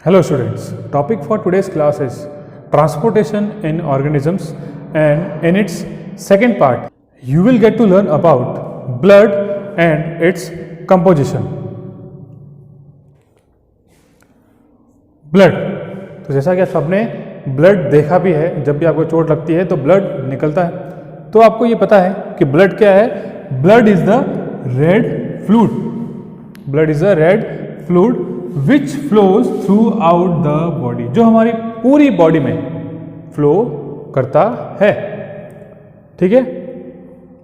Hello students, topic for today's class is transportation in organisms, and in its second part you will get to learn about blood and its composition. Blood, तो जैसा कि आप सबने blood देखा भी है, जब भी आपको चोट लगती है तो ब्लड निकलता है। तो आपको ये पता है कि ब्लड क्या है? Blood is the red fluid, blood is the red fluid which flows through out the body, जो हमारी पूरी बॉडी में फ्लो करता है। ठीक है,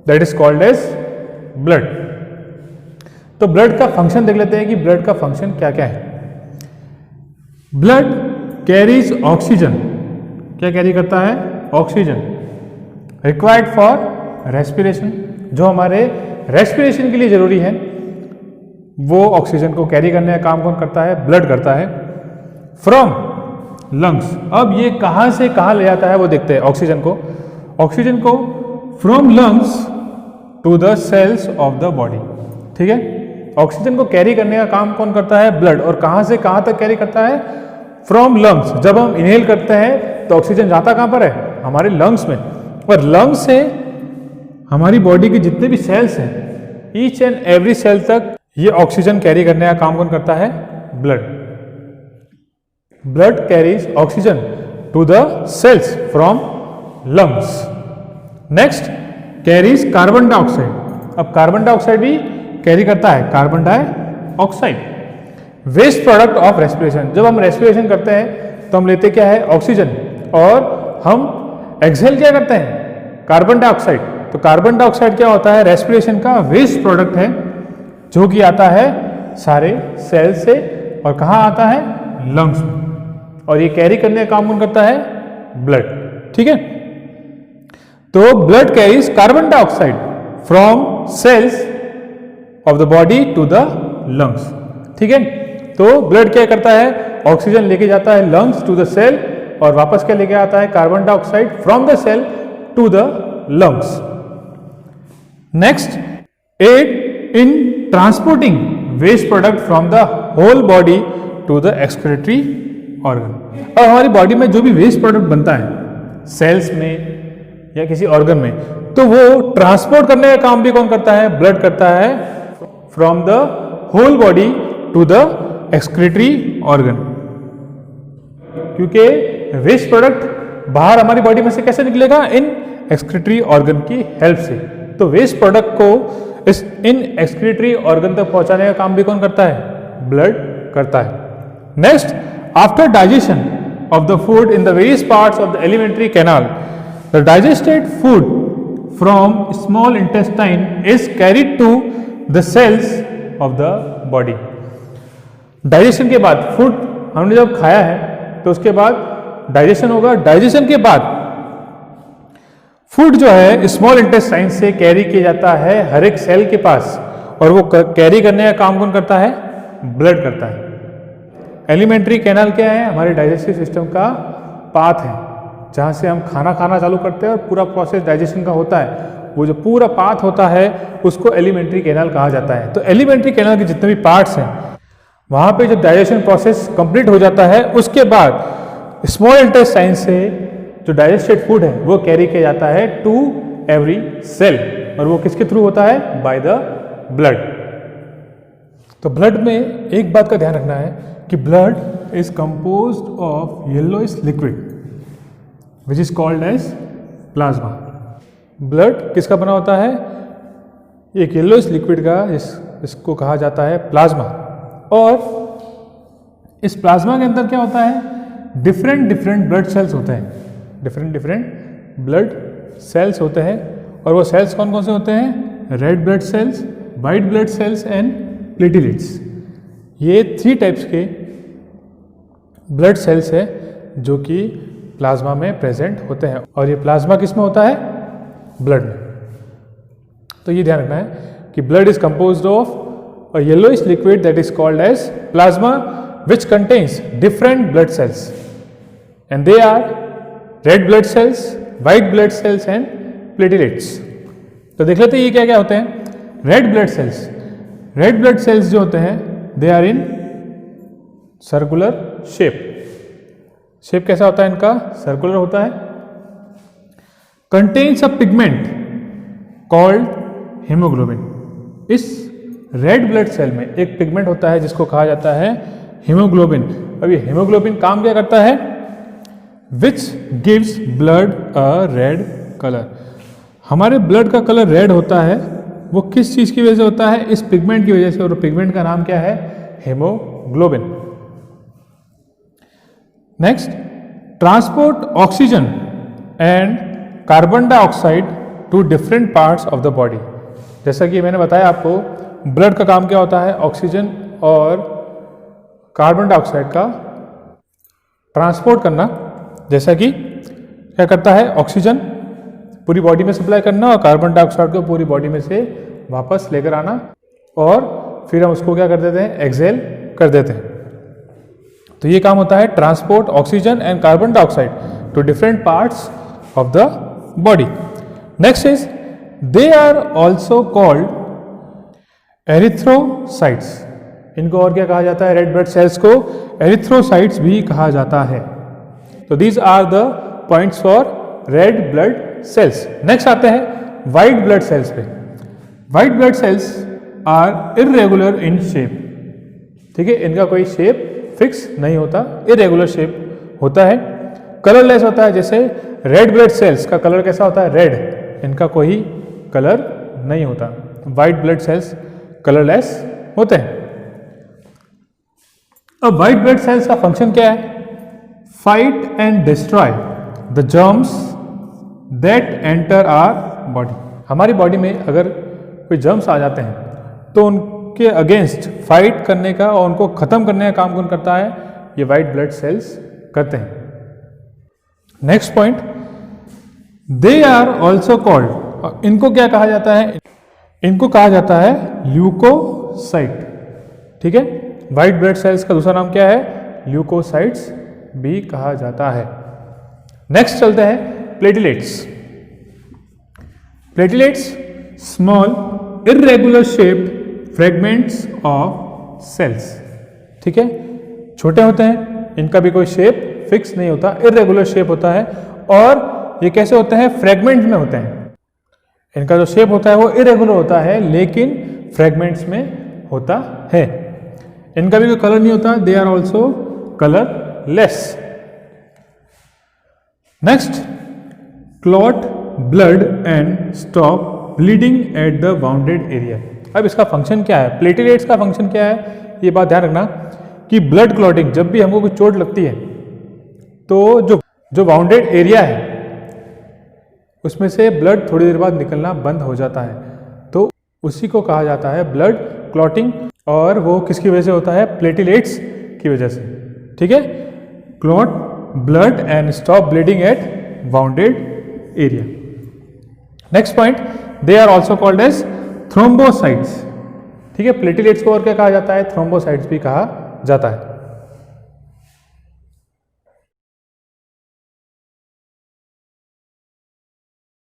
that is called as blood. तो ब्लड का फंक्शन देख लेते हैं कि ब्लड का फंक्शन क्या क्या है। ब्लड कैरीज ऑक्सीजन, क्या कैरी करता है? ऑक्सीजन रिक्वायर्ड फॉर रेस्पिरेशन, जो हमारे रेस्पिरेशन के लिए जरूरी है, वो ऑक्सीजन को कैरी करने का काम कौन करता है? ब्लड करता है। फ्रॉम लंग्स, अब ये कहां से कहां ले जाता है वो देखते हैं। ऑक्सीजन को from lungs to the cells of the body. ठीक है, ऑक्सीजन को कैरी करने का काम कौन करता है? ब्लड। और कहां से कहां तक कैरी करता है? From lungs. जब हम इनहेल करते हैं तो ऑक्सीजन जाता कहां पर है? हमारे लंग्स में। और लंग्स से हमारी बॉडी के जितने भी सेल्स हैं, ईच एंड एवरी सेल तक ये ऑक्सीजन कैरी करने का काम कौन करता है? Blood. Blood carries oxygen to the cells from lungs. Next carries carbon dioxide. अब कार्बन डाइऑक्साइड भी कैरी करता है, carbon dioxide, waste product of respiration. जब हम रेस्पिरेशन करते हैं तो हम लेते क्या है? ऑक्सीजन, और हम एक्सहेल क्या करते हैं? Carbon dioxide. तो कार्बन डाइऑक्साइड क्या होता है? रेस्पिरेशन का वेस्ट प्रोडक्ट है, जो कि आता है सारे सेल से, और कहाँ आता है? लंग्स में। और ये कैरी करने का काम कौन करता है? ब्लड। ठीक है, तो blood carries carbon dioxide from cells of the body to the lungs. ठीक है, तो ब्लड क्या करता है? ऑक्सीजन लेके जाता है लंग्स टू द सेल, और वापस क्या लेके आता है? Carbon dioxide from the cell to the lungs. Next, aid in transporting waste product from the whole body to the excretory organ. और हमारी बॉडी में जो भी वेस्ट प्रोडक्ट बनता है सेल्स में या किसी ऑर्गन में, तो वो ट्रांसपोर्ट करने का काम भी कौन करता है? ब्लड करता है, from the whole body to the excretory organ. क्योंकि वेस्ट प्रोडक्ट बाहर हमारी बॉडी में से कैसे निकलेगा? इन एक्सक्रीटरी ऑर्गन की हेल्प से। तो वेस्ट प्रोडक्ट को इन एक्सक्रीटरी ऑर्गन तक पहुंचाने का काम भी कौन करता है? ब्लड करता है। Next, after digestion of the food in the various parts of the alimentary canal, the digested food from small intestine is carried to the cells of the body. Digestion के बाद, फूड हमने जब खाया है तो उसके बाद डाइजेशन होगा। डाइजेशन के बाद फूड जो है स्मॉल इंटेस्टाइन से कैरी किया जाता है हर एक सेल के पास, और वो कैरी करने का काम कौन करता है? ब्लड करता है। एलिमेंट्री कैनाल क्या है? हमारे डाइजेस्टिव सिस्टम का पाथ है, जहाँ से हम खाना खाना चालू करते हैं और पूरा प्रोसेस डाइजेशन का होता है। वो जो पूरा पाथ होता है उसको एलिमेंट्री कैनाल कहा जाता है। तो एलिमेंट्री कैनाल के जितने भी पार्ट्स हैं, वहाँ पे जब डाइजेशन प्रोसेस कंप्लीट हो जाता है, उसके बाद स्मॉल इंटेस्टाइन से जो डाइजेस्टेड फूड है वो कैरी किया जाता है टू एवरी सेल, और वो किसके थ्रू होता है? By the blood. तो ब्लड में एक बात का ध्यान रखना है कि blood is composed of yellowish liquid which is called as plasma. Blood किसका बना होता है? एक येलोइश लिक्विड का, इसको कहा जाता है प्लाज्मा। और इस प्लाज्मा के अंदर क्या होता है? डिफरेंट ब्लड सेल्स होते हैं, डिफरेंट ब्लड सेल्स होते हैं। और वो सेल्स कौन कौन से होते हैं? Red blood sales, white blood cells and platelets. ये 3 टाइप्स के ब्लड सेल्स है जो कि प्लाज्मा में प्रेजेंट होते हैं। और ये प्लाज्मा किस में होता है? ब्लड में। तो ये ध्यान रखना है कि blood is composed of a yellowish liquid that is called as plasma, which contains different blood cells, and they are red blood cells, white blood cells and platelets. तो देख लेते हैं ये क्या क्या होते हैं। रेड ब्लड सेल्स जो होते हैं, they are in circular shape. Shape कैसा होता है इनका? सर्कुलर होता है। Contains a pigment called haemoglobin. इस रेड ब्लड सेल में एक पिगमेंट होता है जिसको कहा जाता है हीमोग्लोबिन। अब ये हीमोग्लोबिन काम क्या करता है? Which gives blood a red colour. हमारे ब्लड का कलर रेड होता है, वो किस चीज की वजह से होता है? इस पिगमेंट की वजह से, और पिगमेंट का नाम क्या है? Haemoglobin. Next, transport oxygen and carbon dioxide to different parts of the body. जैसा कि मैंने बताया आपको, ब्लड का काम क्या होता है? ऑक्सीजन और कार्बन डाइऑक्साइड का ट्रांसपोर्ट करना। जैसा कि क्या करता है? ऑक्सीजन पूरी बॉडी में सप्लाई करना और कार्बन डाइऑक्साइड को पूरी बॉडी में से वापस लेकर आना, और फिर हम उसको क्या कर देते हैं? एक्सहेल कर देते हैं। तो ये काम होता है transport oxygen and carbon dioxide to different parts of the body. Next is they are also called erythrocytes. इनको और क्या कहा जाता है? रेड ब्लड सेल्स को एरिथ्रोसाइट्स भी कहा जाता है। तो these are the points for red blood cells. Next आते हैं व्हाइट ब्लड सेल्स पे। White blood cells are irregular in shape. ठीक है, इनका कोई शेप फिक्स नहीं होता, इरेगुलर शेप होता है। कलरलेस होता है। जैसे रेड ब्लड सेल्स का कलर कैसा होता है? रेड। इनका कोई कलर नहीं होता। व्हाइट ब्लड सेल्स कलरलेस होते हैं। अब व्हाइट ब्लड सेल्स का फंक्शन क्या है? Fight and destroy the germs that enter our body. हमारी बॉडी में अगर कोई जर्म्स आ जाते हैं तो उनके अगेंस्ट फाइट करने का और उनको खत्म करने का काम कौन करता है? ये व्हाइट ब्लड सेल्स करते हैं। Next point, they are also called. इनको क्या कहा जाता है? इनको कहा जाता है ल्यूकोसाइट। ठीक है, व्हाइट ब्लड सेल्स का दूसरा नाम क्या है? ल्यूकोसाइट्स भी कहा जाता है। नेक्स्ट चलते हैं platelets. Platelets small irregular shaped fragments of cells. ठीक है, छोटे होते हैं, इनका भी कोई शेप फिक्स नहीं होता, इरेगुलर शेप होता है। और ये कैसे होते हैं? फ्रेगमेंट्स में होते हैं। इनका जो शेप होता है वो इरेगुलर होता है, लेकिन फ्रेगमेंट्स में होता है। इनका भी कोई कलर नहीं होता। They are also colourless. Next, clot blood and stop bleeding at the bounded area. अब इसका फंक्शन क्या है? प्लेटलेट्स का फंक्शन क्या है? ये बात ध्यान रखना कि ब्लड क्लॉटिंग, जब भी हमको कोई चोट लगती है तो जो बाउंडेड एरिया है उसमें से ब्लड थोड़ी देर बाद निकलना बंद हो जाता है, तो उसी को कहा जाता है ब्लड क्लॉटिंग। और वो किसकी वजह से होता है? प्लेटलेट्स की वजह से। ठीक है, clot blood and stop bleeding at bounded area. Next point, they are also called as thrombocytes. ठीक है, प्लेटलेट्स को और क्या कहा जाता है? थ्रोम्बोसाइट्स भी कहा जाता है।